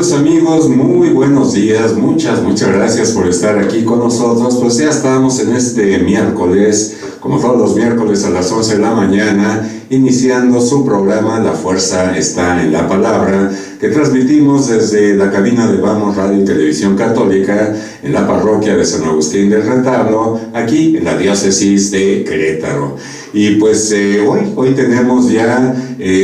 Queridos amigos, muy buenos días, muchas gracias por estar aquí con nosotros. Pues ya estamos en este miércoles, como todos los miércoles a las 11 de la mañana, iniciando su programa La Fuerza está en la Palabra, que transmitimos desde la cabina de Vamos Radio y Televisión Católica en la parroquia de San Agustín del Retablo, aquí en la diócesis de Querétaro. Y pues hoy tenemos ya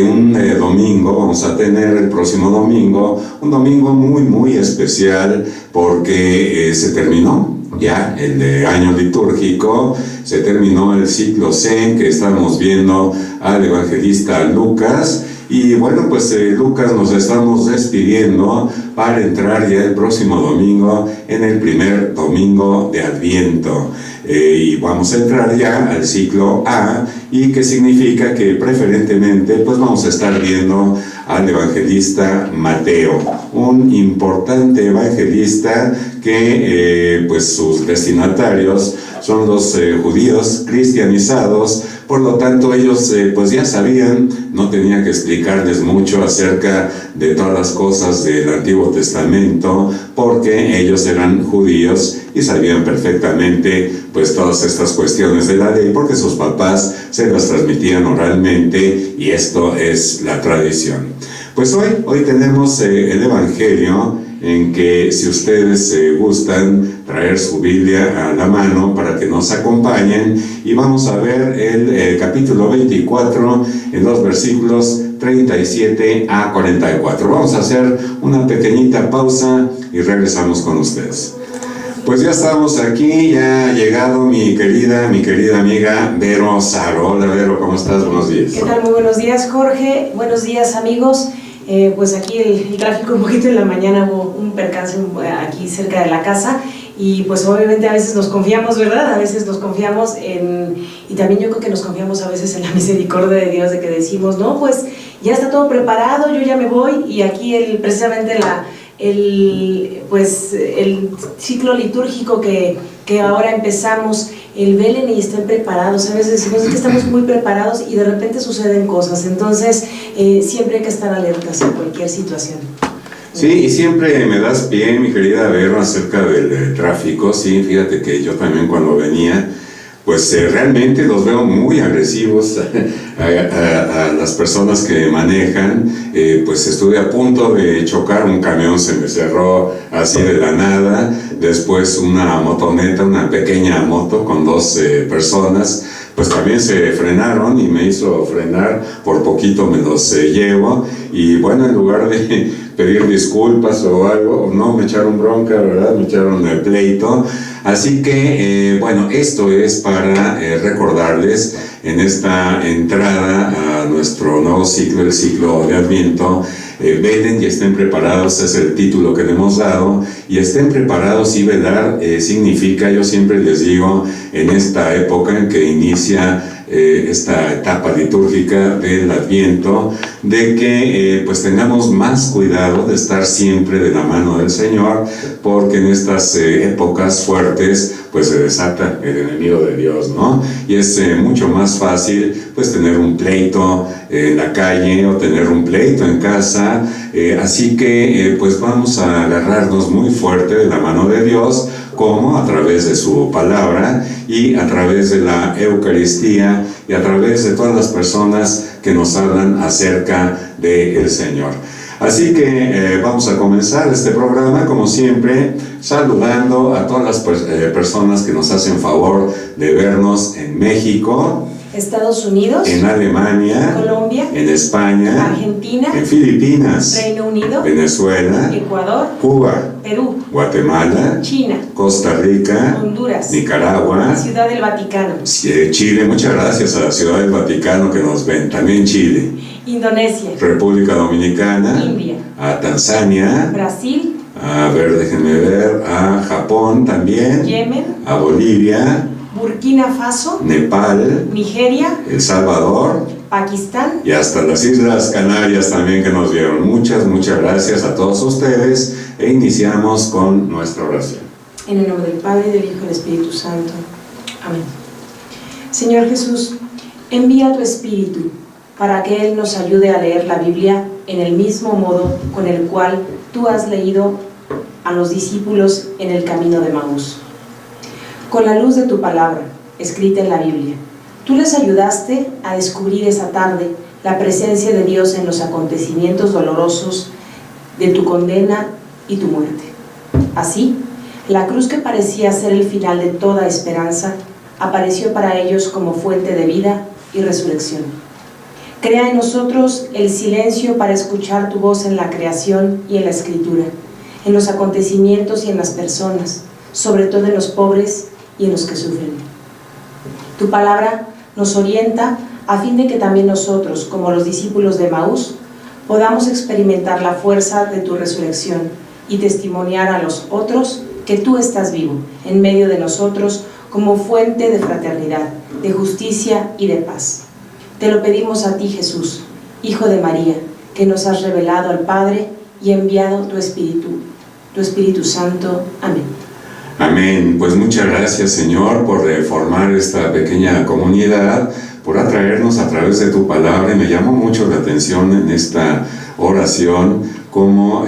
un domingo, vamos a tener el próximo domingo, un domingo muy especial porque se terminó ya el año litúrgico, se terminó el ciclo C que estamos viendo al evangelista Lucas. Y bueno, pues Lucas, nos estamos despidiendo para entrar ya el próximo domingo en el primer domingo de Adviento. Y vamos a entrar ya al ciclo A, y que significa que preferentemente pues vamos a estar viendo al evangelista Mateo, un importante evangelista que pues sus destinatarios son los judíos cristianizados. Por lo tanto, ellos pues ya sabían, no tenía que explicarles mucho acerca de todas las cosas del Antiguo Testamento, porque ellos eran judíos y sabían perfectamente pues todas estas cuestiones de la ley, porque sus papás se las transmitían oralmente, y esto es la tradición. Pues hoy tenemos el Evangelio, en que si ustedes gustan traer su Biblia a la mano para que nos acompañen, y vamos a ver el capítulo 24 en los versículos 37 a 44. Vamos a hacer una pequeñita pausa y regresamos con ustedes. Pues ya estamos aquí, ya ha llegado mi querida amiga Vero Saro. Hola Vero, ¿cómo estás? Buenos días. ¿Qué tal? Muy buenos días, Jorge. Buenos días, amigos. Pues aquí el tráfico un poquito en la mañana, hubo un percance aquí cerca de la casa, y pues obviamente a veces nos confiamos, ¿verdad? A veces nos confiamos y también yo creo que nos confiamos a veces en la misericordia de Dios, de que decimos, no, pues ya está todo preparado, yo ya me voy, y aquí precisamente el ciclo litúrgico que ahora empezamos, el velen y estén preparados. A veces decimos que estamos muy preparados y de repente suceden cosas, entonces siempre hay que estar alertas en cualquier situación. Sí, y siempre me das pie, mi querida Vero, acerca del tráfico. Sí, fíjate que yo también cuando venía, pues realmente los veo muy agresivos a las personas que manejan. Pues estuve a punto de chocar, un camión se me cerró así de la nada, después una motoneta, una pequeña moto con dos personas, pues también se frenaron y me hizo frenar, por poquito me los llevo, y bueno, en lugar de pedir disculpas o algo, no, me echaron bronca, ¿verdad? Me echaron el pleito. Así que, bueno, esto es para recordarles en esta entrada a nuestro nuevo ciclo, el ciclo de Adviento. Velen y estén preparados, es el título que le hemos dado, y estén preparados. Y velar significa, yo siempre les digo, en esta época en que inicia esta etapa litúrgica del Adviento, de que pues tengamos más cuidado de estar siempre de la mano del Señor, porque en estas épocas fuertes pues se desata el enemigo de Dios, ¿no? Y es mucho más fácil pues tener un pleito en la calle o tener un pleito en casa, así que pues vamos a agarrarnos muy fuerte de la mano de Dios, como a través de su palabra y a través de la Eucaristía y a través de todas las personas que nos hablan acerca del Señor. Así que vamos a comenzar este programa, como siempre, saludando a todas las personas que nos hacen favor de vernos en México, Estados Unidos, en Alemania, Colombia, en España, Argentina, en Filipinas, Reino Unido, Venezuela, Ecuador, Cuba, Perú, Guatemala, China, Costa Rica, Honduras, Nicaragua, Ciudad del Vaticano, Chile. Muchas gracias a la Ciudad del Vaticano que nos ven, también Chile, Indonesia, República Dominicana, India, a Tanzania, Brasil, a ver, déjenme ver, a Japón también, Yemen, a Bolivia, Burkina Faso, Nepal, Nigeria, El Salvador, Pakistán y hasta las Islas Canarias también, que nos vieron. Muchas gracias a todos ustedes, e iniciamos con nuestra oración. En el nombre del Padre, del Hijo y del Espíritu Santo. Amén. Señor Jesús, envía tu Espíritu para que Él nos ayude a leer la Biblia en el mismo modo con el cual tú has leído a los discípulos en el camino de Emaús. Con la luz de tu palabra, escrita en la Biblia, tú les ayudaste a descubrir esa tarde la presencia de Dios en los acontecimientos dolorosos de tu condena y tu muerte. Así, la cruz que parecía ser el final de toda esperanza, apareció para ellos como fuente de vida y resurrección. Crea en nosotros el silencio para escuchar tu voz en la creación y en la escritura, en los acontecimientos y en las personas, sobre todo en los pobres y en los que sufren. Tu palabra nos orienta a fin de que también nosotros, como los discípulos de Emaús, podamos experimentar la fuerza de tu resurrección y testimoniar a los otros que tú estás vivo en medio de nosotros como fuente de fraternidad, de justicia y de paz. Te lo pedimos a ti, Jesús, Hijo de María, que nos has revelado al Padre y enviado tu Espíritu Santo. Amén. Amén. Pues muchas gracias, Señor, por formar esta pequeña comunidad, por atraernos a través de tu palabra. Y me llamó mucho la atención en esta oración cómo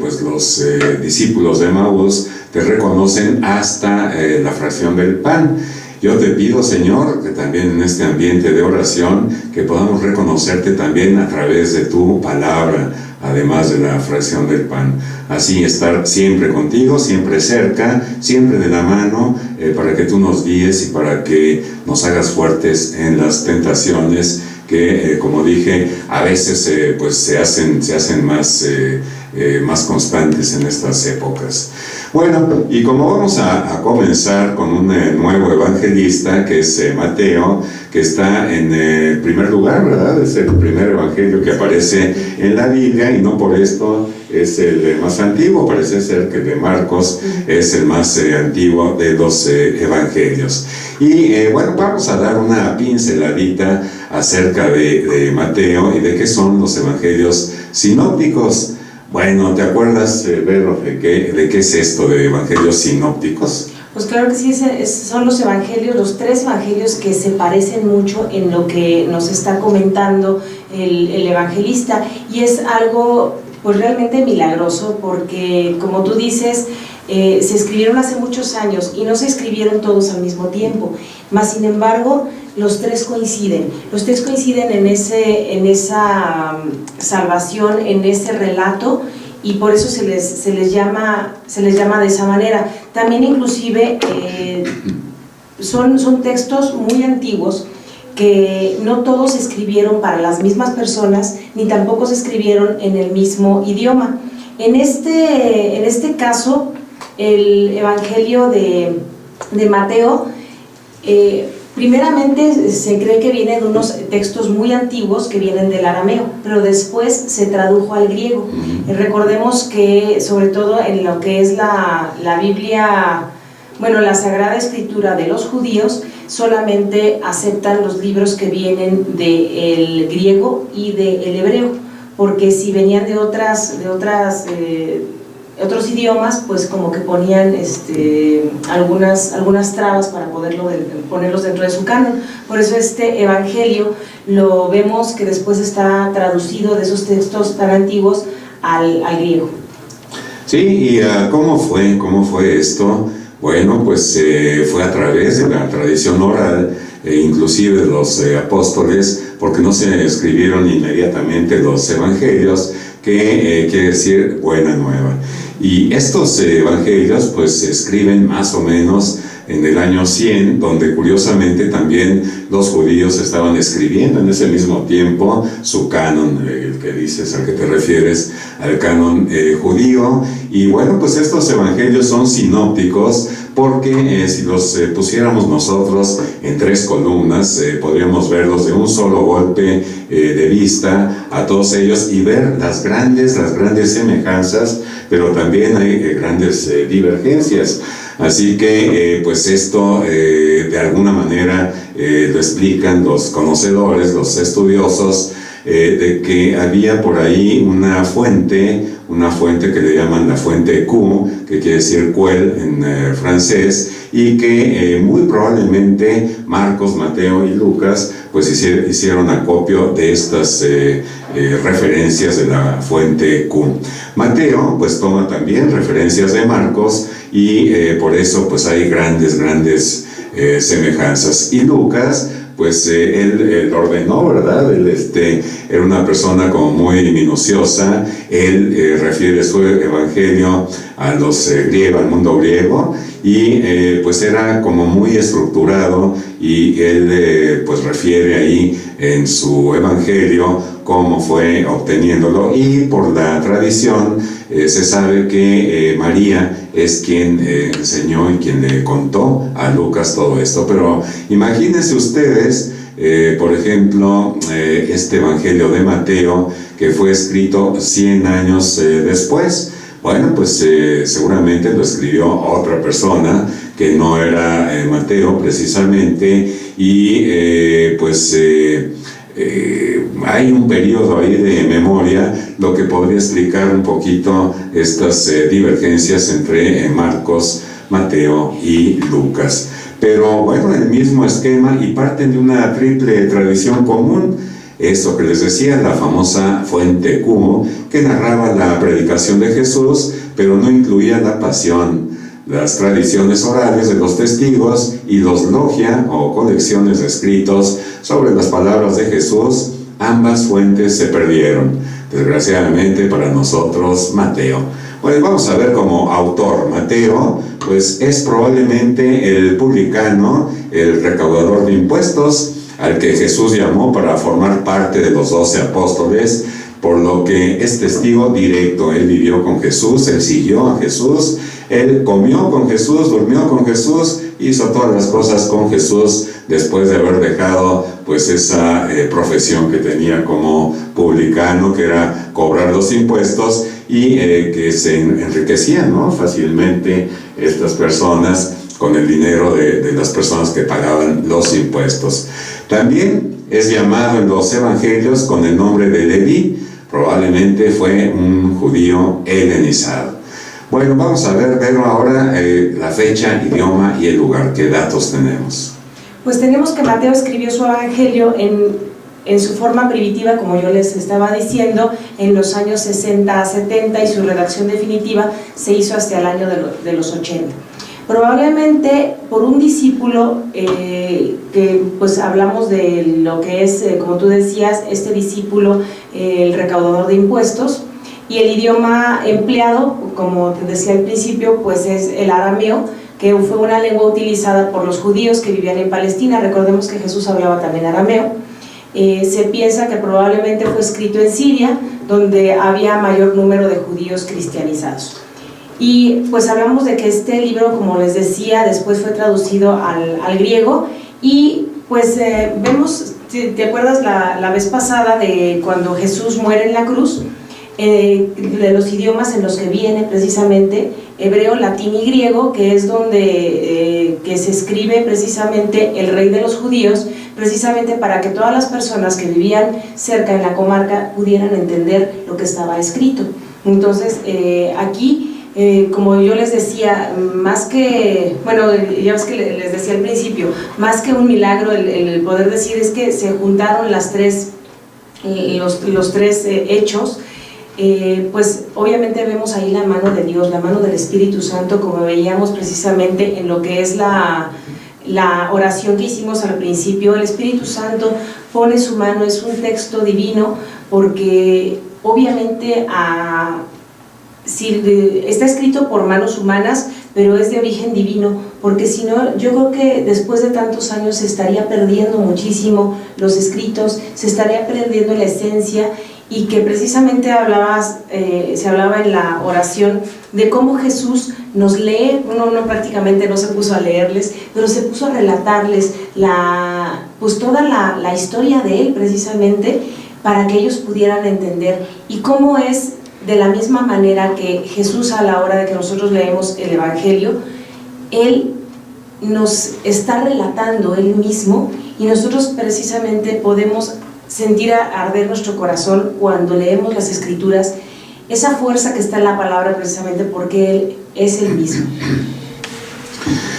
pues los discípulos de Emaús te reconocen hasta la fracción del pan. Yo te pido, Señor, que también en este ambiente de oración, que podamos reconocerte también a través de tu palabra, además de la fracción del pan. Así estar siempre contigo, siempre cerca, siempre de la mano, para que tú nos guíes y para que nos hagas fuertes en las tentaciones que, como dije, a veces pues se hacen más constantes en estas épocas. Bueno, y como vamos a comenzar con un nuevo evangelista, que es Mateo, que está en el primer lugar, ¿verdad? Es el primer evangelio que aparece en la Biblia, y no por esto es el más antiguo. Parece ser que el de Marcos es el más antiguo de los evangelios. Y bueno, vamos a dar una pinceladita acerca de Mateo y de qué son los evangelios sinópticos. Bueno, ¿te acuerdas, Vero, de qué es esto de evangelios sinópticos? Pues claro que sí, son los evangelios, los tres evangelios que se parecen mucho en lo que nos está comentando el evangelista, y es algo pues realmente milagroso, porque como tú dices, se escribieron hace muchos años y no se escribieron todos al mismo tiempo, mas sin embargo los tres coinciden en esa salvación, en ese relato, y por eso se les llama de esa manera. También inclusive son textos muy antiguos que no todos se escribieron para las mismas personas, ni tampoco se escribieron en el mismo idioma. En este caso, el Evangelio de Mateo, primeramente se cree que viene de unos textos muy antiguos que vienen del arameo, pero después se tradujo al griego. Recordemos que sobre todo en lo que es la Biblia, bueno, la Sagrada Escritura de los judíos, solamente aceptan los libros que vienen del griego y del hebreo, porque si venían de otros idiomas, pues como que ponían algunas trabas para ponerlos dentro de su canon. Por eso este evangelio lo vemos que después está traducido de esos textos tan antiguos al griego. Sí, y ¿cómo fue esto? Bueno, pues fue a través de la tradición oral, inclusive de los apóstoles, porque no se escribieron inmediatamente los evangelios, que quiere decir buena nueva. Y estos evangelios pues se escriben más o menos en el año 100, donde curiosamente también los judíos estaban escribiendo en ese mismo tiempo su canon, el que dices, al que te refieres, al canon judío. Y bueno, pues estos evangelios son sinópticos porque si los pusiéramos nosotros en tres columnas, podríamos verlos de un solo golpe de vista a todos ellos y ver las grandes semejanzas, pero también hay grandes divergencias. Así que pues esto de alguna manera lo explican los conocedores, los estudiosos, de que había por ahí una fuente, una fuente que le llaman la fuente Q, que quiere decir cuel en francés, y que muy probablemente Marcos, Mateo y Lucas pues hicieron acopio de estas referencias de la fuente Q. Mateo pues toma también referencias de Marcos y por eso pues hay grandes semejanzas. Y Lucas pues él ordenó, ¿verdad? Él era una persona como muy minuciosa. Él refiere su evangelio a los griegos, al mundo griego, y pues era como muy estructurado, y él pues refiere ahí en su evangelio cómo fue obteniéndolo, y por la tradición se sabe que María es quien enseñó y quien le contó a Lucas todo esto. Pero imagínense ustedes, por ejemplo, este evangelio de Mateo, que fue escrito 100 años después. Bueno, pues seguramente lo escribió otra persona que no era Mateo precisamente, y hay un periodo ahí de memoria, lo que podría explicar un poquito estas divergencias entre Marcos, Mateo y Lucas. Pero bueno, el mismo esquema, y parten de una triple tradición común. Esto que les decía, la famosa fuente Q, que narraba la predicación de Jesús, pero no incluía la pasión, las tradiciones orales de los testigos y los logia o colecciones de escritos sobre las palabras de Jesús. Ambas fuentes se perdieron, desgraciadamente para nosotros, Mateo. Bueno, vamos a ver como autor. Mateo pues es probablemente el publicano, el recaudador de impuestos, al que Jesús llamó para formar parte de los 12 apóstoles, por lo que es testigo directo. Él vivió con Jesús, él siguió a Jesús, él comió con Jesús, durmió con Jesús, hizo todas las cosas con Jesús después de haber dejado pues esa profesión que tenía como publicano, que era cobrar los impuestos, y que se enriquecían, ¿no?, fácilmente estas personas con el dinero de las personas que pagaban los impuestos. También es llamado en los evangelios con el nombre de Leví. Probablemente fue un judío helenizado. Bueno, vamos a ver ahora la fecha, idioma y el lugar. ¿Qué datos tenemos? Pues tenemos que Mateo escribió su evangelio en su forma primitiva, como yo les estaba diciendo, en los años 60 a 70, y su redacción definitiva se hizo hasta el año de los 80. Probablemente por un discípulo que pues hablamos de lo que es, como tú decías, este discípulo, el recaudador de impuestos, y el idioma empleado, como te decía al principio, pues es el arameo, que fue una lengua utilizada por los judíos que vivían en Palestina. Recordemos que Jesús hablaba también arameo. Se piensa que probablemente fue escrito en Siria, donde había mayor número de judíos cristianizados. Y pues hablamos de que este libro, como les decía, después fue traducido al griego, y pues vemos, ¿te acuerdas la vez pasada de cuando Jesús muere en la cruz? De los idiomas en los que viene precisamente, hebreo, latín y griego, que es donde que se escribe precisamente el rey de los judíos, precisamente para que todas las personas que vivían cerca en la comarca pudieran entender lo que estaba escrito. Entonces aquí, como yo les decía, más que, bueno, ya ves que les decía al principio, más que un milagro el poder decir, es que se juntaron los tres hechos. Pues obviamente vemos ahí la mano de Dios, la mano del Espíritu Santo, como veíamos precisamente en lo que es la oración que hicimos al principio. El Espíritu Santo pone su mano, es un texto divino, porque obviamente está escrito por manos humanas, pero es de origen divino, porque si no, yo creo que después de tantos años se estaría perdiendo muchísimo los escritos, se estaría perdiendo la esencia. Y que precisamente se hablaba en la oración de cómo Jesús nos lee. Uno prácticamente no se puso a leerles, pero se puso a relatarles pues toda la historia de él, precisamente para que ellos pudieran entender. Y cómo es de la misma manera que Jesús, a la hora de que nosotros leemos el evangelio, él nos está relatando él mismo, y nosotros precisamente podemos sentir arder nuestro corazón cuando leemos las escrituras esa fuerza que está en la palabra precisamente porque Él es el mismo.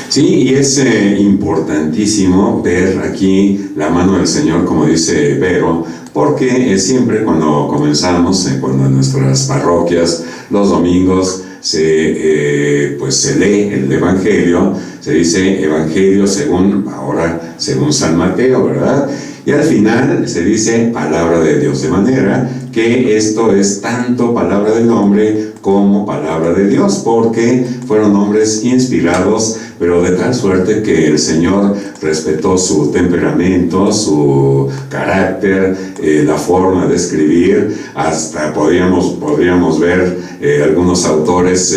Sí, y es importantísimo ver aquí la mano del Señor, como dice Vero, porque siempre cuando comenzamos, cuando en nuestras parroquias, los domingos, se lee el Evangelio, se dice Evangelio según San Mateo, ¿verdad? Y al final se dice palabra de Dios, de manera que esto es tanto palabra del hombre como palabra de Dios, porque fueron hombres inspirados, pero de tal suerte que el Señor respetó su temperamento, su carácter, la forma de escribir. Hasta podríamos ver algunos autores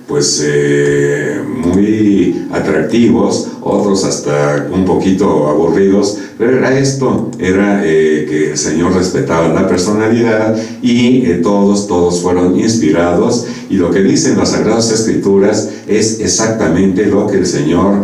muy atractivos, otros hasta un poquito aburridos, pero era que el Señor respetaba la personalidad y todos fueron inspirados, y lo que dicen las Sagradas Escrituras es exactamente lo que el Señor,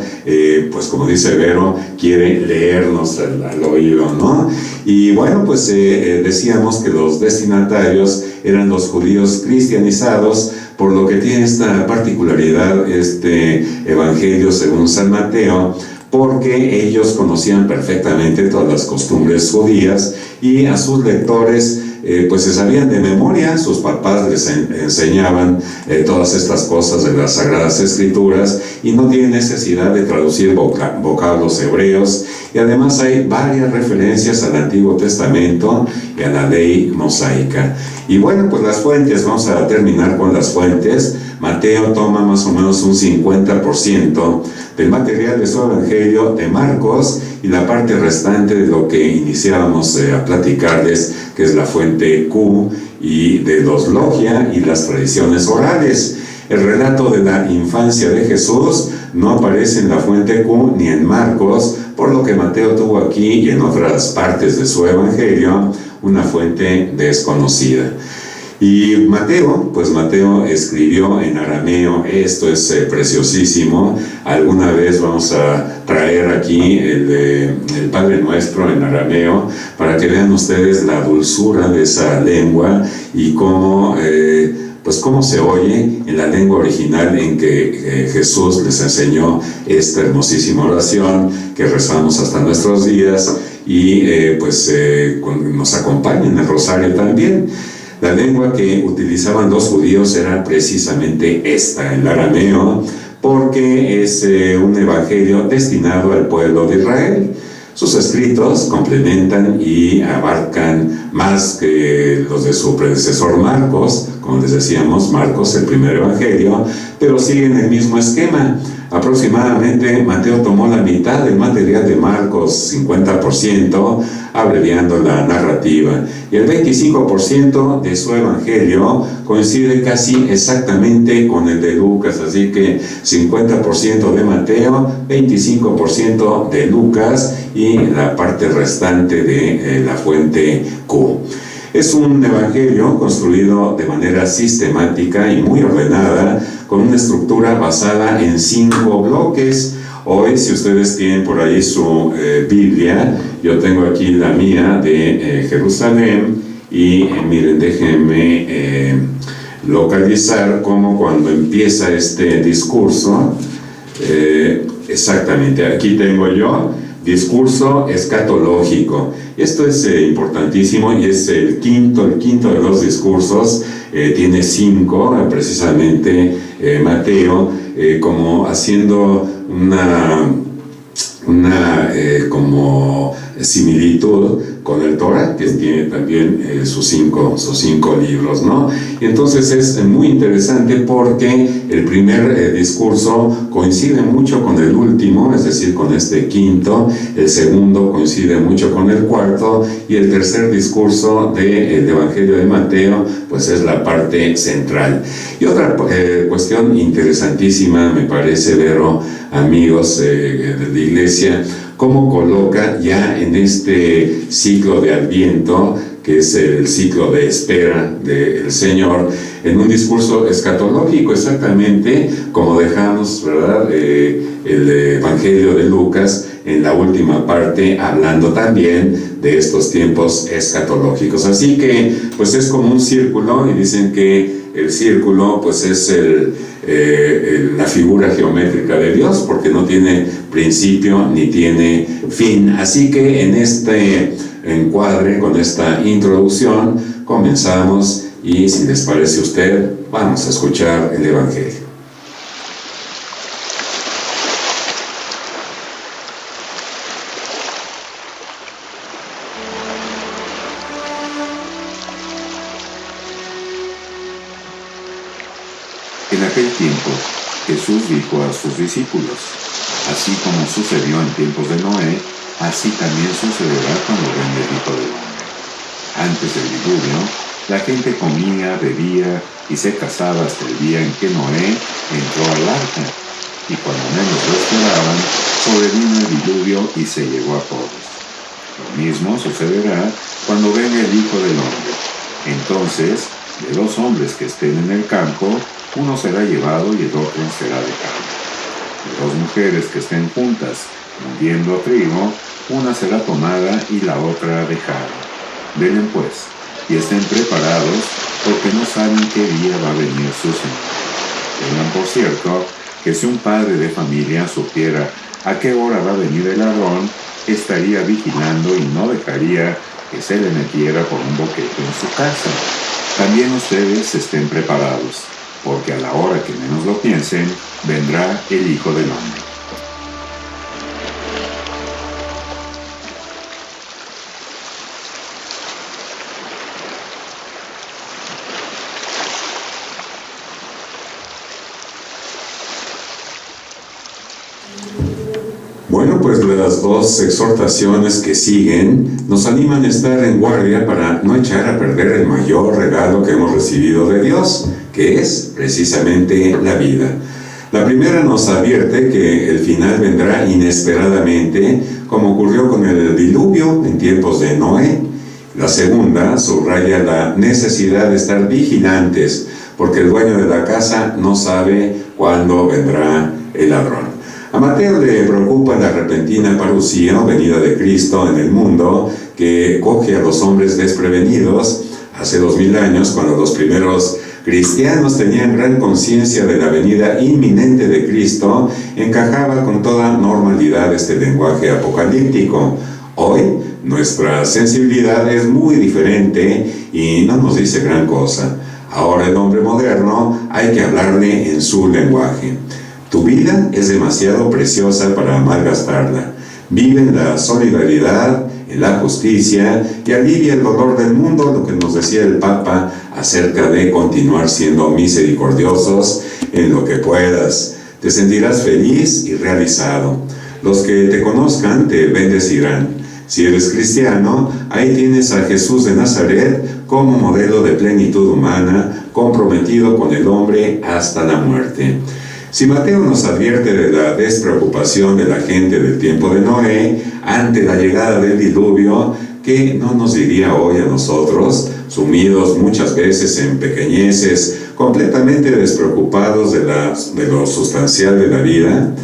como dice Vero, quiere leernos al oído, ¿no? Y bueno, decíamos que los destinatarios eran los judíos cristianizados, por lo que tiene esta particularidad este Evangelio según San Mateo, porque ellos conocían perfectamente todas las costumbres judías y a sus lectores se sabían de memoria. Sus papás les enseñaban todas estas cosas de las Sagradas Escrituras y no tienen necesidad de traducir vocablos hebreos, y además hay varias referencias al Antiguo Testamento y a la ley mosaica. Y bueno, pues las fuentes, vamos a terminar con las fuentes. Mateo toma más o menos un 50% del material de su Evangelio de Marcos, y la parte restante de lo que iniciábamos a platicarles, que es la fuente Q, y de los logia y las tradiciones orales. El relato de la infancia de Jesús no aparece en la fuente Q ni en Marcos, por lo que Mateo tuvo aquí y en otras partes de su Evangelio una fuente desconocida. Y Mateo escribió en arameo. Esto es preciosísimo. Alguna vez vamos a traer aquí el Padre Nuestro en arameo, para que vean ustedes la dulzura de esa lengua y cómo se oye en la lengua original en que Jesús les enseñó esta hermosísima oración que rezamos hasta nuestros días, y nos acompaña en el rosario también. La lengua que utilizaban los judíos era precisamente esta, el arameo, porque es un evangelio destinado al pueblo de Israel. Sus escritos complementan y abarcan más que los de su predecesor Marcos, como les decíamos, Marcos, el primer evangelio, pero siguen el mismo esquema. Aproximadamente Mateo tomó la mitad del material de Marcos, 50%, abreviando la narrativa, y el 25% de su evangelio coincide casi exactamente con el de Lucas, así que 50% de Mateo, 25% de Lucas y la parte restante de la fuente Q. Es un evangelio construido de manera sistemática y muy ordenada, con una estructura basada en 5 bloques. Hoy, si ustedes tienen por ahí su Biblia, yo tengo aquí la mía de Jerusalén, y miren, déjenme localizar cómo cuando empieza este discurso, exactamente, aquí tengo yo, discurso escatológico. Esto es importantísimo, y es el quinto de los discursos. Tiene 5, precisamente Mateo, como haciendo una como similitud con el Torah, que tiene también sus cinco libros, ¿no? Y entonces es muy interesante porque el primer discurso coincide mucho con el último, es decir, con este quinto. El segundo coincide mucho con el cuarto, y el tercer discurso del Evangelio de Mateo pues es la parte central. Y otra cuestión interesantísima, me parece, Vero, amigos de la Iglesia, cómo coloca ya en este ciclo de Adviento que es el ciclo de espera del Señor, en un discurso escatológico, exactamente como dejamos, ¿verdad?, el Evangelio de Lucas en la última parte, hablando también de estos tiempos escatológicos. Así que pues es como un círculo, y dicen que el círculo pues es la figura geométrica de Dios, porque no tiene principio ni tiene fin. Así que en este encuadre, con esta introducción, comenzamos, y si les parece a usted, vamos a escuchar el Evangelio. En aquel tiempo, Jesús dijo a sus discípulos: así como sucedió en tiempos de Noé, así también sucederá cuando venga el Hijo del Hombre. Antes del diluvio, la gente comía, bebía y se casaba hasta el día en que Noé entró al arca, y cuando menos lo esperaban, sobrevino el diluvio y se llevó a todos. Lo mismo sucederá cuando venga el Hijo del Hombre. Entonces, de 2 hombres que estén en el campo, uno será llevado y el otro será dejado. De 2 mujeres que estén juntas, moviendo trigo, una será tomada y la otra dejada. Velen pues, y estén preparados, porque no saben qué día va a venir su Señor. Tengan por cierto que si un padre de familia supiera a qué hora va a venir el ladrón, estaría vigilando y no dejaría que se le metiera por un boquete en su casa. También ustedes estén preparados, porque a la hora que menos lo piensen, vendrá el Hijo del Hombre. Bueno, pues las 2 exhortaciones que siguen nos animan a estar en guardia para no echar a perder el mayor regalo que hemos recibido de Dios, que es precisamente la vida. La primera nos advierte que el final vendrá inesperadamente, como ocurrió con el diluvio en tiempos de Noé. La segunda subraya la necesidad de estar vigilantes, porque el dueño de la casa no sabe cuándo vendrá el ladrón. A Mateo le preocupa la repentina parucía o venida de Cristo en el mundo, que coge a los hombres desprevenidos. Hace 2000 años, cuando los primeros cristianos tenían gran conciencia de la venida inminente de Cristo, encajaba con toda normalidad este lenguaje apocalíptico. Hoy, nuestra sensibilidad es muy diferente y no nos dice gran cosa. Ahora el hombre moderno hay que hablarle en su lenguaje. Tu vida es demasiado preciosa para malgastarla. Vive en la solidaridad, en la justicia, y alivia el dolor del mundo, lo que nos decía el Papa acerca de continuar siendo misericordiosos en lo que puedas. Te sentirás feliz y realizado. Los que te conozcan te bendecirán. Si eres cristiano, ahí tienes a Jesús de Nazaret como modelo de plenitud humana, comprometido con el hombre hasta la muerte. Si Mateo nos advierte de la despreocupación de la gente del tiempo de Noé ante la llegada del diluvio, ¿qué no nos diría hoy a nosotros, sumidos muchas veces en pequeñeces, completamente despreocupados de lo sustancial de la vida?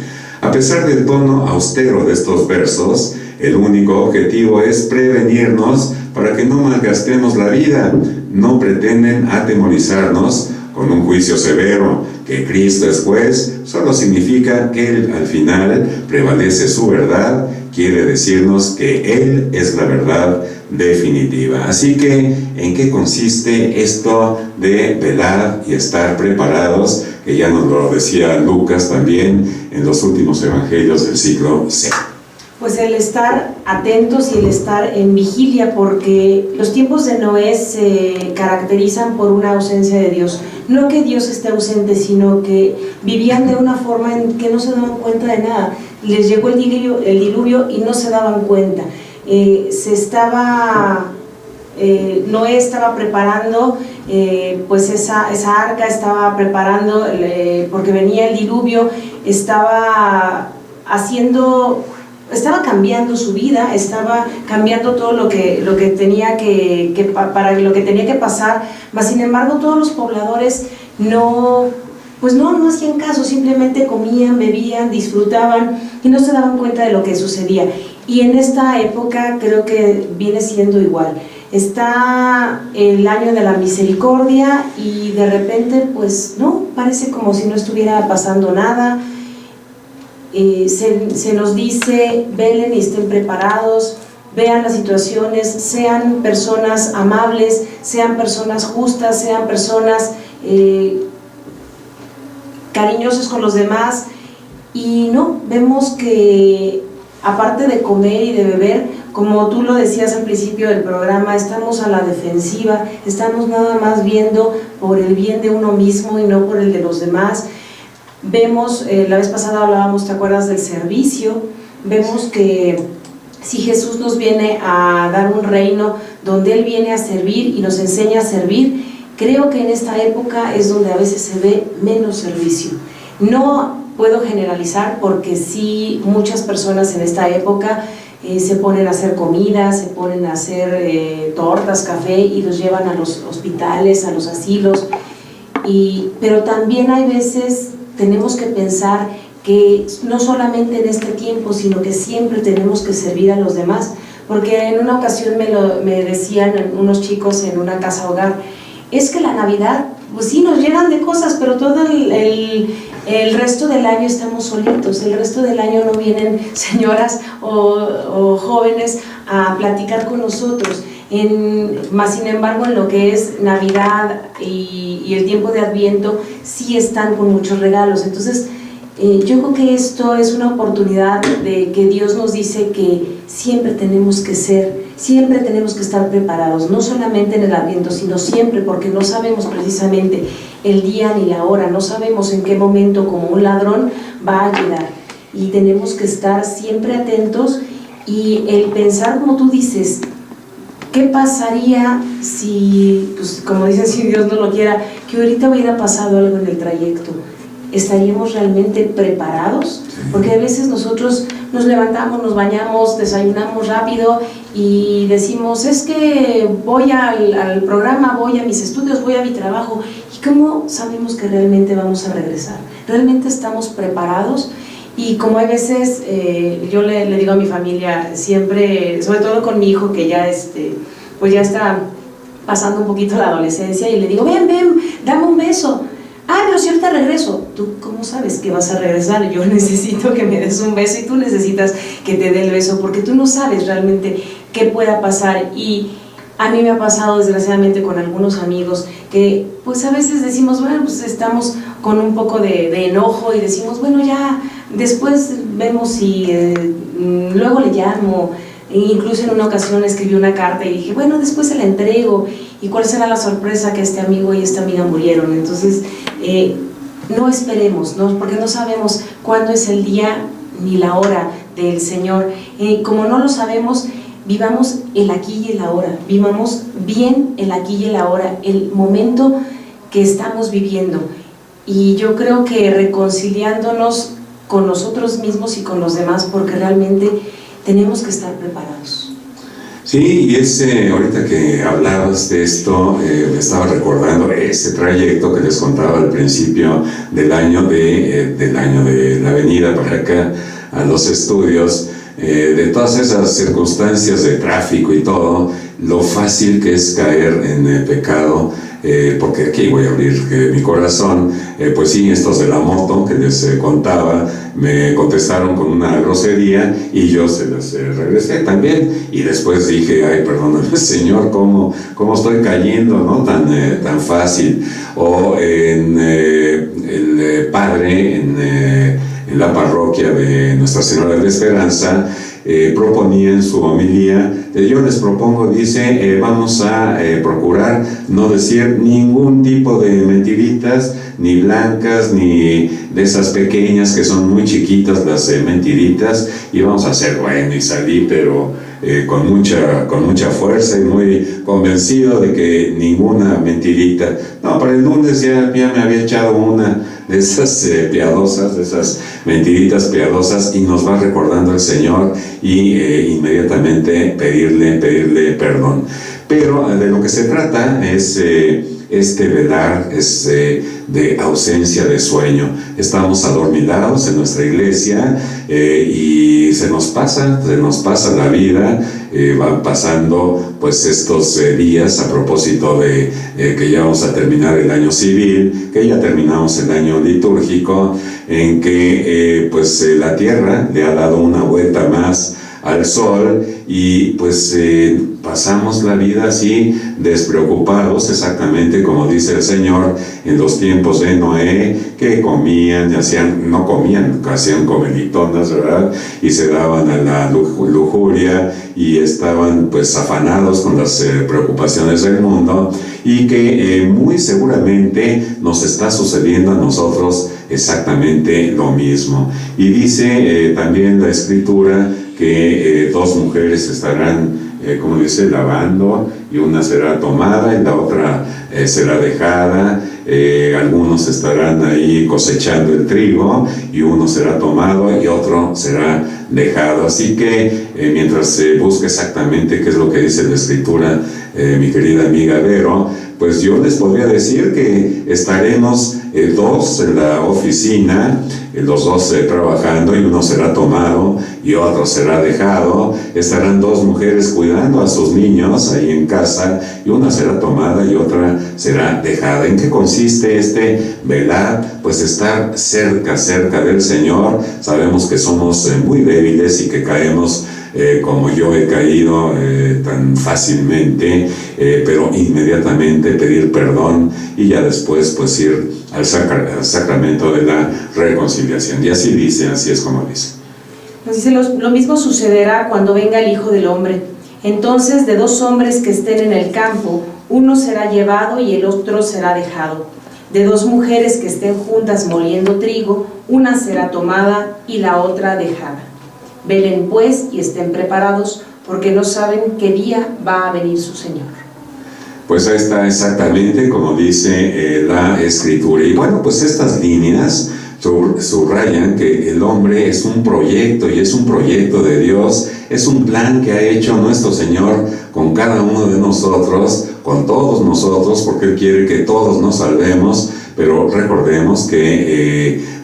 A pesar del tono austero de estos versos, el único objetivo es prevenirnos para que no malgastemos la vida. No pretenden atemorizarnos con un juicio severo. Que Cristo es juez solo significa que Él al final prevalece su verdad, quiere decirnos que Él es la verdad definitiva. Así que, ¿en qué consiste esto de velar y estar preparados? Que ya nos lo decía Lucas también en los últimos evangelios del siglo C. Pues el estar atentos y el estar en vigilia, porque los tiempos de Noé se caracterizan por una ausencia de Dios. No que Dios esté ausente, sino que vivían de una forma en que no se daban cuenta de nada. Les llegó el diluvio y no se daban cuenta. Noé estaba preparando pues esa arca, estaba preparando porque venía el diluvio, estaba haciendo estaba cambiando su vida, estaba cambiando todo lo que tenía para lo que tenía que pasar, mas sin embargo todos los pobladores no hacían caso, simplemente comían, bebían, disfrutaban y no se daban cuenta de lo que sucedía. Y en esta época creo que viene siendo igual. Está el año de la misericordia y de repente pues no, parece como si no estuviera pasando nada. Se nos dice, velen y estén preparados, vean las situaciones, sean personas amables, sean personas justas, sean personas cariñosas con los demás. Y no, vemos que aparte de comer y de beber, como tú lo decías al principio del programa, estamos a la defensiva, estamos nada más viendo por el bien de uno mismo y no por el de los demás. Vemos, la vez pasada hablábamos, ¿te acuerdas del servicio? Vemos que si Jesús nos viene a dar un reino donde Él viene a servir y nos enseña a servir, creo que en esta época es donde a veces se ve menos servicio. No puedo generalizar porque sí, muchas personas en esta época se ponen a hacer comida, se ponen a hacer tortas, café y los llevan a los hospitales, a los asilos. Pero también hay veces tenemos que pensar que no solamente en este tiempo, sino que siempre tenemos que servir a los demás, porque en una ocasión me decían unos chicos en una casa hogar, es que la Navidad, pues sí, nos llenan de cosas, pero todo el resto del año estamos solitos, el resto del año no vienen señoras o jóvenes a platicar con nosotros. Más sin embargo, en lo que es Navidad y el tiempo de Adviento, sí están con muchos regalos. Entonces, yo creo que esto es una oportunidad de que Dios nos dice que siempre tenemos que estar preparados, no solamente en el Adviento, sino siempre, porque no sabemos precisamente el día ni la hora, no sabemos en qué momento, como un ladrón, va a llegar. Y tenemos que estar siempre atentos y el pensar, como tú dices, ¿qué pasaría si, pues, como dicen, si Dios no lo quiera, que ahorita hubiera pasado algo en el trayecto? ¿Estaríamos realmente preparados? Porque a veces nosotros nos levantamos, nos bañamos, desayunamos rápido y decimos, es que voy al programa, voy a mis estudios, voy a mi trabajo. ¿Y cómo sabemos que realmente vamos a regresar? ¿Realmente estamos preparados? Y como hay veces, yo le digo a mi familia, siempre, sobre todo con mi hijo que ya, pues ya está pasando un poquito la adolescencia, y le digo, ven, dame un beso. Ah, pero si ahorita regreso. ¿Tú cómo sabes que vas a regresar? Yo necesito que me des un beso y tú necesitas que te dé el beso, porque tú no sabes realmente qué pueda pasar. Y a mí me ha pasado desgraciadamente con algunos amigos que pues a veces decimos, bueno, pues estamos con un poco de enojo y decimos, bueno, ya después vemos si luego le llamo. E incluso en una ocasión escribí una carta y dije, bueno, después se la entrego, y cuál será la sorpresa que este amigo y esta amiga murieron. Entonces no esperemos, ¿no? Porque no sabemos cuándo es el día ni la hora del Señor. Como no lo sabemos, vivamos el aquí y el ahora, vivamos bien el aquí y el ahora, el momento que estamos viviendo. Y yo creo que reconciliándonos con nosotros mismos y con los demás, porque realmente tenemos que estar preparados. Sí, y ahorita que hablabas de esto, me estaba recordando ese trayecto que les contaba al principio del año de la venida para acá a los estudios, de todas esas circunstancias de tráfico y todo, lo fácil que es caer en el pecado, porque aquí voy a abrir mi corazón. Pues sí, estos de la moto que les contaba me contestaron con una grosería y yo se las regresé también, y después dije, ay, perdóname Señor, ¿cómo estoy cayendo, no? Tan fácil. O en el padre en la parroquia de Nuestra Señora de la Esperanza proponía en su homilía, yo les propongo, dice, vamos a procurar no decir ningún tipo de mentiritas, ni blancas, ni de esas pequeñas que son muy chiquitas, las mentiritas, y vamos a hacer bueno y salí, pero con mucha fuerza y muy convencido de que ninguna mentirita. No, para el lunes ya me había echado una de esas piadosas, de esas mentiritas piadosas, y nos va recordando el Señor y inmediatamente pedirle perdón. Pero de lo que se trata es este velar, es de ausencia de sueño. Estamos adormilados en nuestra iglesia y se nos pasa la vida, van pasando pues estos días a propósito de que ya vamos a terminar el año civil, que ya terminamos el año litúrgico, en que la tierra le ha dado una vuelta más al sol y pues pasamos la vida así despreocupados, exactamente como dice el Señor en los tiempos de Noé, que comían y hacían comelitonas, ¿verdad? Y se daban a la lujuria y estaban pues afanados con las preocupaciones del mundo, y que muy seguramente nos está sucediendo a nosotros exactamente lo mismo. Y dice también la Escritura que dos mujeres estarán, como dice, lavando, y una será tomada y la otra será dejada. Algunos estarán ahí cosechando el trigo y uno será tomado y otro será dejado. Así que mientras busque exactamente qué es lo que dice la Escritura, mi querida amiga Vero, pues yo les podría decir que estaremos dos en la oficina, los dos trabajando, y uno será tomado y otro será dejado. Estarán dos mujeres cuidando a sus niños ahí en casa, y una será tomada y otra será dejada. ¿En qué consiste este velar? Pues estar cerca del Señor. Sabemos que somos muy débiles y que caemos como yo he caído tan fácilmente, pero inmediatamente pedir perdón y ya después pues ir al sacramento de la reconciliación. Y así dice, así es como dice. Nos dice, lo mismo sucederá cuando venga el Hijo del Hombre. Entonces, de dos hombres que estén en el campo, uno será llevado y el otro será dejado. De dos mujeres que estén juntas moliendo trigo, una será tomada y la otra dejada. Velen pues y estén preparados, porque no saben qué día va a venir su Señor. Pues ahí está exactamente como dice la Escritura. Y bueno, pues estas líneas subrayan que el hombre es un proyecto, y es un proyecto de Dios, es un plan que ha hecho nuestro Señor con cada uno de nosotros, con todos nosotros, porque Él quiere que todos nos salvemos, pero recordemos que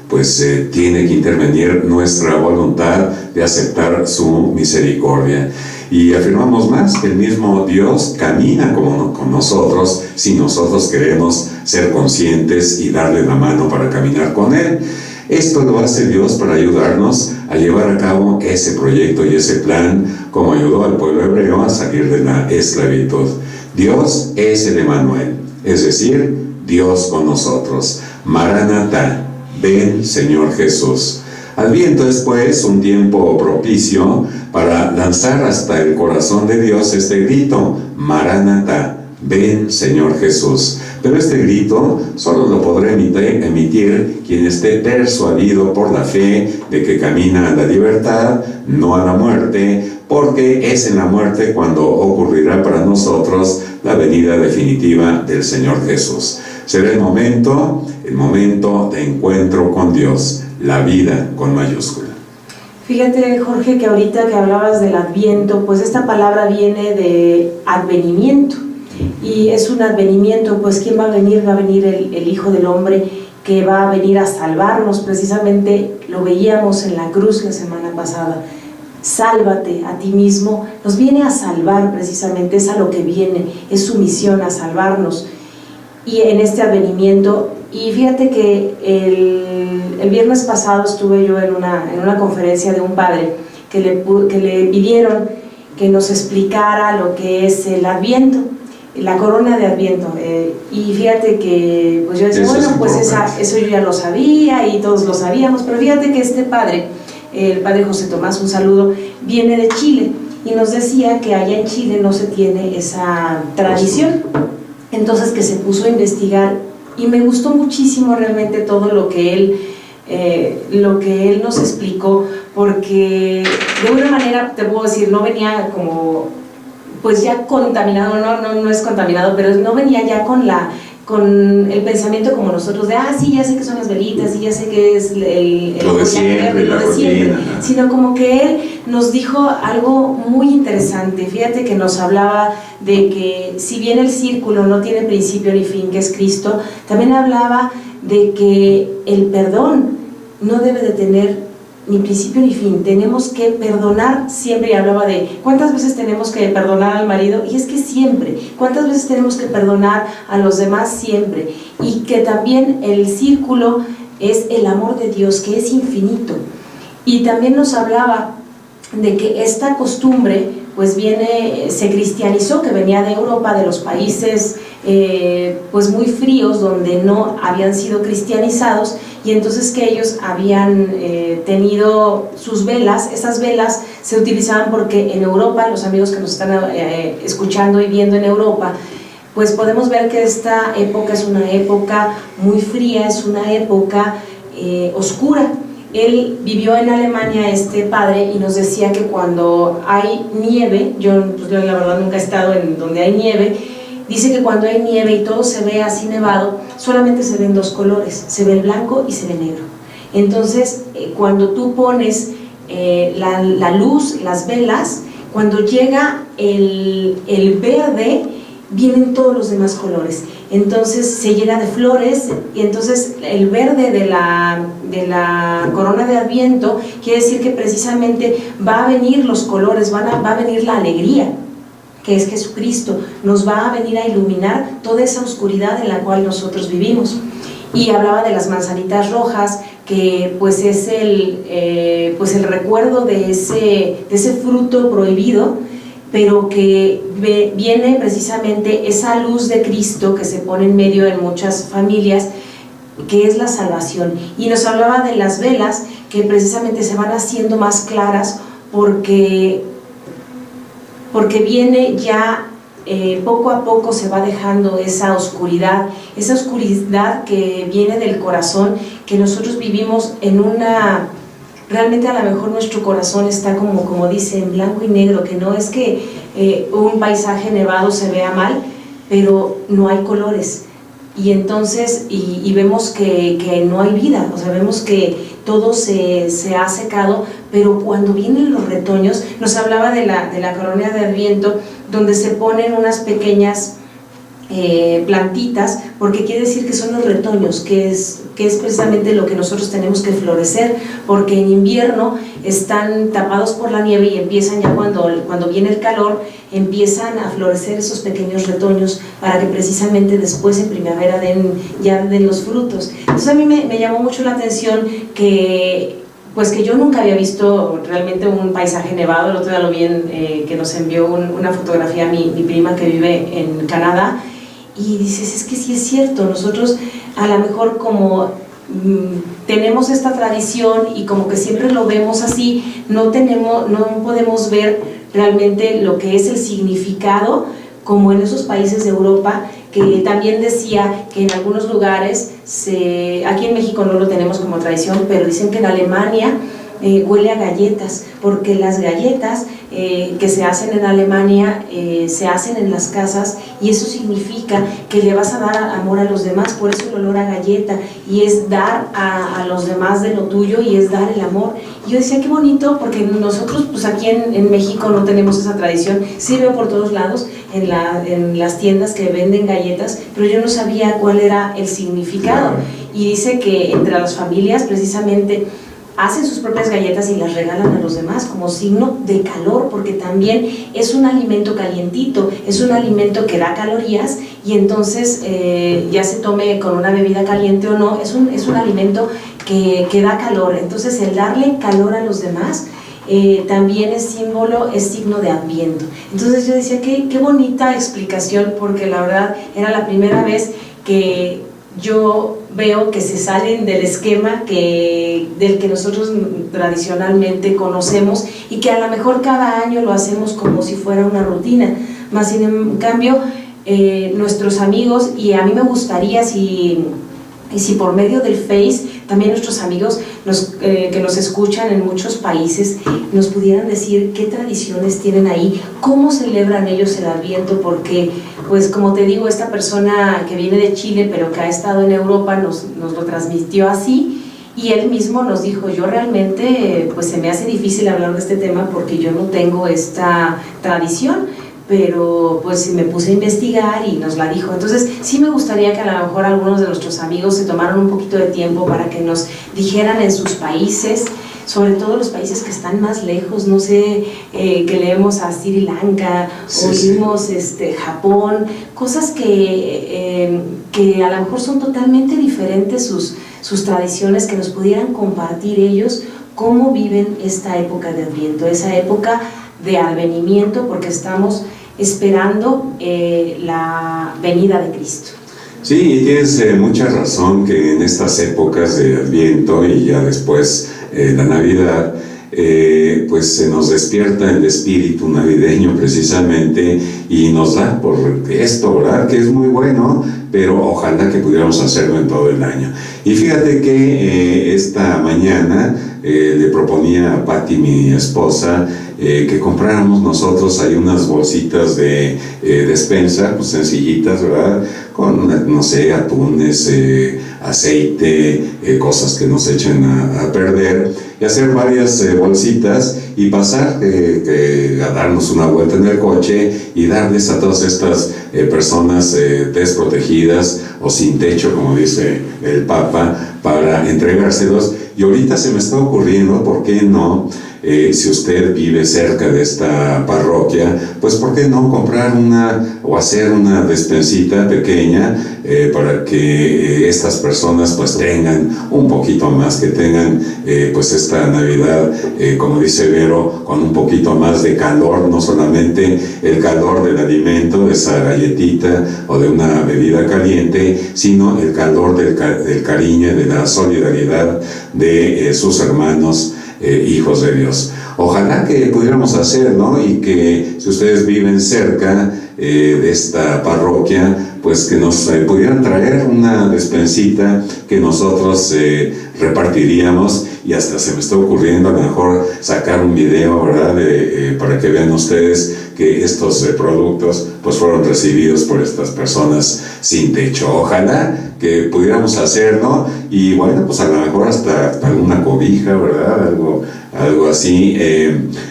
tiene que intervenir nuestra voluntad de aceptar su misericordia. Y afirmamos más que el mismo Dios camina con nosotros si nosotros queremos ser conscientes y darle la mano para caminar con Él. Esto lo hace Dios para ayudarnos a llevar a cabo ese proyecto y ese plan, como ayudó al pueblo hebreo a salir de la esclavitud. Dios es el Emmanuel, es decir, Dios con nosotros. Maranatá, ven Señor Jesús. Adviento es pues un tiempo propicio para lanzar hasta el corazón de Dios este grito: Maranatá, ven Señor Jesús. Pero este grito solo lo podrá emitir quien esté persuadido por la fe de que camina a la libertad, no a la muerte, porque es en la muerte cuando ocurrirá para nosotros la venida definitiva del Señor Jesús. Será el momento de encuentro con Dios, la vida con mayúscula. Fíjate, Jorge, que ahorita que hablabas del Adviento, pues esta palabra viene de advenimiento, y es un advenimiento, pues ¿quién va a venir? Va a venir el Hijo del Hombre, que va a venir a salvarnos. Precisamente lo veíamos en la cruz la semana pasada. Sálvate a ti mismo, nos viene a salvar, precisamente es a lo que viene, es su misión, a salvarnos. Y en este advenimiento, y fíjate que el viernes pasado estuve yo en una conferencia de un padre que le pidieron que nos explicara lo que es el Adviento, la corona de Adviento, y fíjate que pues yo decía, bueno, pues eso yo ya lo sabía y todos lo sabíamos, pero fíjate que este padre, el padre José Tomás, un saludo, viene de Chile y nos decía que allá en Chile no se tiene esa tradición. Entonces que se puso a investigar, y me gustó muchísimo realmente todo lo que él nos explicó, porque de una manera te puedo decir, no venía como pues ya contaminado, no es contaminado, pero no venía ya con la con el pensamiento como nosotros de, sí, ya sé que son las velitas y ya sé que es lo de siempre, la rutina, sino como que él nos dijo algo muy interesante. Fíjate que nos hablaba de que si bien el círculo no tiene principio ni fin, que es Cristo, también hablaba de que el perdón no debe de tener ni principio ni fin, tenemos que perdonar siempre. Y hablaba de cuántas veces tenemos que perdonar al marido, y es que siempre, cuántas veces tenemos que perdonar a los demás, siempre. Y que también el círculo es el amor de Dios, que es infinito. Y también nos hablaba de que esta costumbre pues se cristianizó, que venía de Europa, de los países pues muy fríos, donde no habían sido cristianizados, y entonces que ellos habían tenido sus velas. Esas velas se utilizaban porque en Europa, los amigos que nos están escuchando y viendo en Europa, pues podemos ver que esta época es una época muy fría, es una época oscura. Él vivió en Alemania, este padre, y nos decía que cuando hay nieve, yo la verdad nunca he estado en donde hay nieve, dice que cuando hay nieve y todo se ve así nevado, solamente se ven dos colores, se ve el blanco y se ve negro. Entonces, cuando tú pones la luz, las velas, cuando llega el verde, vienen todos los demás colores. Entonces se llena de flores, y entonces el verde de la corona de Adviento quiere decir que precisamente va a venir los colores, va a venir la alegría, que es Jesucristo, nos va a venir a iluminar toda esa oscuridad en la cual nosotros vivimos. Y hablaba de las manzanitas rojas, que pues es el recuerdo de ese fruto prohibido, pero que viene precisamente esa luz de Cristo que se pone en medio de muchas familias, que es la salvación. Y nos hablaba de las velas, que precisamente se van haciendo más claras porque viene ya, poco a poco se va dejando esa oscuridad que viene del corazón, que nosotros vivimos en una... Realmente a lo mejor nuestro corazón está como dice, en blanco y negro, que no es que un paisaje nevado se vea mal, pero no hay colores. Y entonces, y vemos que no hay vida, o sea, vemos que todo se ha secado, pero cuando vienen los retoños, nos hablaba de la corona de Adviento, donde se ponen unas pequeñas plantitas, porque quiere decir que son los retoños, que es precisamente lo que nosotros tenemos que florecer, porque en invierno están tapados por la nieve y empiezan ya cuando viene el calor, empiezan a florecer esos pequeños retoños para que precisamente después en primavera den los frutos. Entonces a mí me llamó mucho la atención que yo nunca había visto realmente un paisaje nevado. El otro día lo vi que nos envió una fotografía mi prima que vive en Canadá, y dices, es que sí es cierto, nosotros a lo mejor como tenemos esta tradición y como que siempre lo vemos así, no podemos ver realmente lo que es el significado, como en esos países de Europa, que también decía que en algunos lugares, aquí en México no lo tenemos como tradición, pero dicen que en Alemania huele a galletas, porque las galletas que se hacen en Alemania se hacen en las casas, y eso significa que le vas a dar amor a los demás, por eso el olor a galleta, y es dar a los demás de lo tuyo, y es dar el amor. Y yo decía, qué bonito, porque nosotros pues aquí en México no tenemos esa tradición. Sí veo por todos lados en las tiendas que venden galletas, pero yo no sabía cuál era el significado. Y dice que entre las familias precisamente hacen sus propias galletas y las regalan a los demás como signo de calor, porque también es un alimento calientito, es un alimento que da calorías, y entonces ya se tome con una bebida caliente o no, es un alimento que da calor. Entonces el darle calor a los demás también es signo de Adviento. Entonces yo decía, qué bonita explicación, porque la verdad era la primera vez que yo veo que se salen del esquema del que nosotros tradicionalmente conocemos, y que a lo mejor cada año lo hacemos como si fuera una rutina, más sin en cambio nuestros amigos, y a mí me gustaría, si Y si por medio del Face, también nuestros amigos que nos escuchan en muchos países, nos pudieran decir qué tradiciones tienen ahí, cómo celebran ellos el Adviento, porque, pues como te digo, esta persona que viene de Chile, pero que ha estado en Europa, nos lo transmitió así, y él mismo nos dijo, yo realmente, pues se me hace difícil hablar de este tema porque yo no tengo esta tradición, pero pues me puse a investigar y nos la dijo. Entonces sí me gustaría que a lo mejor algunos de nuestros amigos se tomaran un poquito de tiempo para que nos dijeran en sus países, sobre todo los países que están más lejos, no sé, que leemos a Sri Lanka, oímos Japón, cosas que a lo mejor son totalmente diferentes sus tradiciones, que nos pudieran compartir ellos cómo viven esta época de Adviento, esa época de advenimiento, porque estamos esperando la venida de Cristo. Sí, y tienes mucha razón que en estas épocas de Adviento y ya después la Navidad, pues se nos despierta el espíritu navideño precisamente y nos da por esto, ¿verdad? Que es muy bueno, pero ojalá que pudiéramos hacerlo en todo el año. Y fíjate que esta mañana le proponía a Patti, mi esposa, que compráramos nosotros ahí unas bolsitas de despensa, pues sencillitas, ¿verdad? Con, no sé, atunes, aceite, cosas que nos echen a perder, y hacer varias bolsitas y pasar a darnos una vuelta en el coche y darles a todas estas personas desprotegidas o sin techo, como dice el Papa, para entregárselos. Y ahorita se me está ocurriendo, ¿por qué no? Si usted vive cerca de esta parroquia, pues ¿por qué no comprar o hacer una despensita pequeña para que estas personas pues tengan un poquito más, que tengan pues esta Navidad, como dice Vero, con un poquito más de calor, no solamente el calor del alimento, de esa galletita o de una bebida caliente, sino el calor del cariño, de la solidaridad de sus hermanos, hijos de Dios. Ojalá que pudiéramos hacerlo, y que si ustedes viven cerca de esta parroquia, pues que nos pudieran traer una despensita que nosotros repartiríamos, y hasta se me está ocurriendo a lo mejor sacar un video, ¿verdad? Para que vean ustedes que estos productos pues fueron recibidos por estas personas sin techo. Ojalá que pudiéramos hacerlo, y bueno, pues a lo mejor hasta alguna cobija, ¿verdad? Algo así,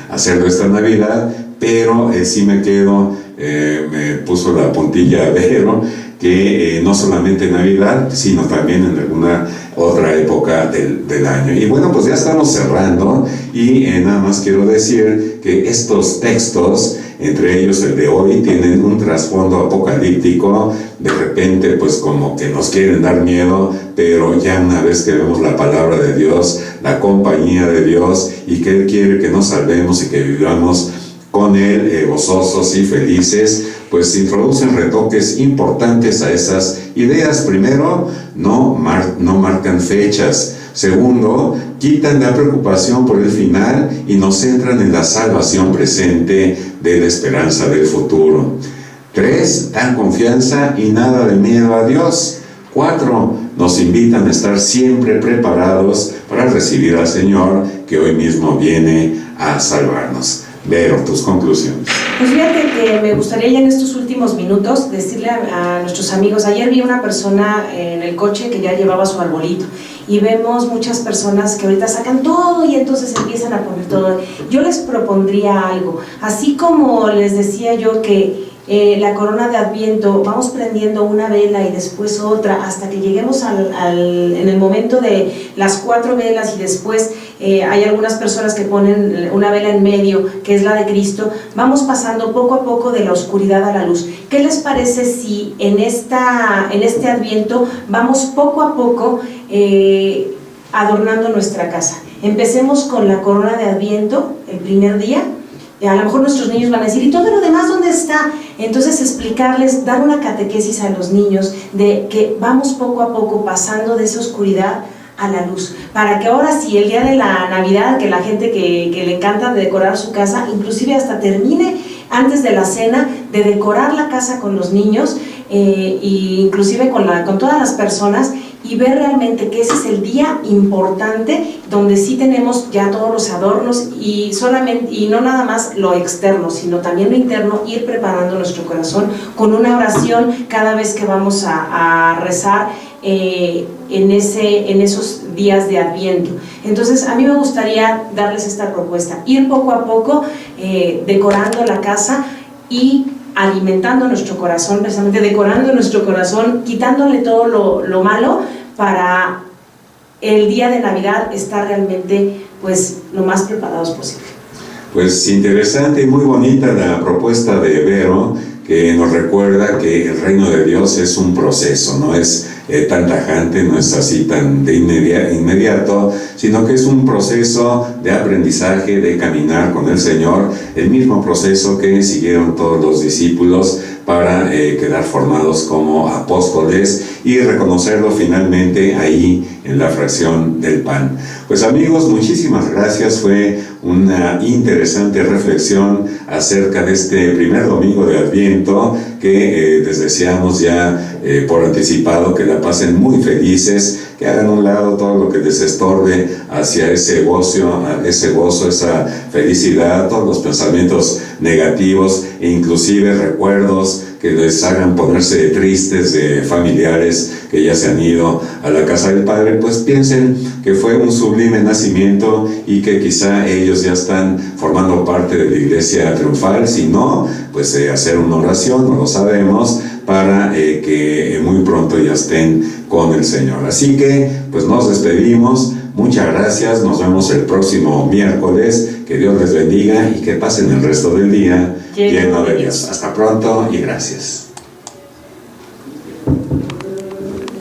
hacerlo esta Navidad, pero sí me quedo, me puso la puntilla Vero, que no solamente Navidad, sino también en alguna otra época del año. Y bueno, pues ya estamos cerrando, y nada más quiero decir que estos textos, entre ellos el de hoy, tienen un trasfondo apocalíptico. De repente pues como que nos quieren dar miedo, pero ya una vez que vemos la palabra de Dios, la compañía de Dios, y que Él quiere que nos salvemos y que vivamos con Él gozosos y felices, pues introducen retoques importantes a esas ideas. Primero, no marcan fechas. Segundo, quitan la preocupación por el final y nos centran en la salvación presente de la esperanza del futuro. 3, dan confianza y nada de miedo a Dios. 4, nos invitan a estar siempre preparados para recibir al Señor, que hoy mismo viene a salvarnos. Vero, tus conclusiones. Pues fíjate que me gustaría ya en estos últimos minutos decirle a nuestros amigos, ayer vi una persona en el coche que ya llevaba su arbolito, y vemos muchas personas que ahorita sacan todo y entonces empiezan a poner todo. Yo les propondría algo, así como les decía yo que la corona de Adviento, vamos prendiendo una vela y después otra hasta que lleguemos en el momento de las 4 velas, y después hay algunas personas que ponen una vela en medio, que es la de Cristo. Vamos pasando poco a poco de la oscuridad a la luz. ¿Qué les parece si en este Adviento vamos poco a poco adornando nuestra casa? Empecemos con la corona de Adviento el primer día. A lo mejor nuestros niños van a decir, ¿y todo lo demás dónde está? Entonces explicarles, dar una catequesis a los niños de que vamos poco a poco pasando de esa oscuridad a la luz, para que ahora sí, el día de la Navidad, que la gente que le encanta decorar su casa, inclusive hasta termine antes de la cena de decorar la casa con los niños, e inclusive con todas las personas, y ver realmente que ese es el día importante donde sí tenemos ya todos los adornos y no nada más lo externo, sino también lo interno, ir preparando nuestro corazón con una oración cada vez que vamos a rezar en esos días de Adviento. Entonces a mí me gustaría darles esta propuesta, ir poco a poco decorando la casa y alimentando nuestro corazón, precisamente decorando nuestro corazón, quitándole todo lo malo para el día de Navidad estar realmente pues lo más preparados posible. Pues interesante y muy bonita la propuesta de Vero, que nos recuerda que el reino de Dios es un proceso, no es tan tajante, no es así tan de inmediato, sino que es un proceso de aprendizaje, de caminar con el Señor, el mismo proceso que siguieron todos los discípulos para quedar formados como apóstoles y reconocerlo finalmente ahí en la fracción del pan. Pues amigos, muchísimas gracias, fue una interesante reflexión acerca de este primer domingo de Adviento, que les deseamos ya por anticipado que la pasen muy felices, que hagan a un lado todo lo que les estorbe hacia ese gozo, esa felicidad, todos los pensamientos negativos e inclusive recuerdos que les hagan ponerse tristes de familiares que ya se han ido a la casa del Padre, pues piensen que fue un sublime nacimiento y que quizá ellos ya están formando parte de la iglesia triunfal. Si no, pues hacer una oración, no lo sabemos, para que muy pronto ya estén con el Señor. Así que pues nos despedimos, muchas gracias, nos vemos el próximo miércoles, que Dios les bendiga y que pasen el resto del día lleno de Dios. Hasta pronto y gracias.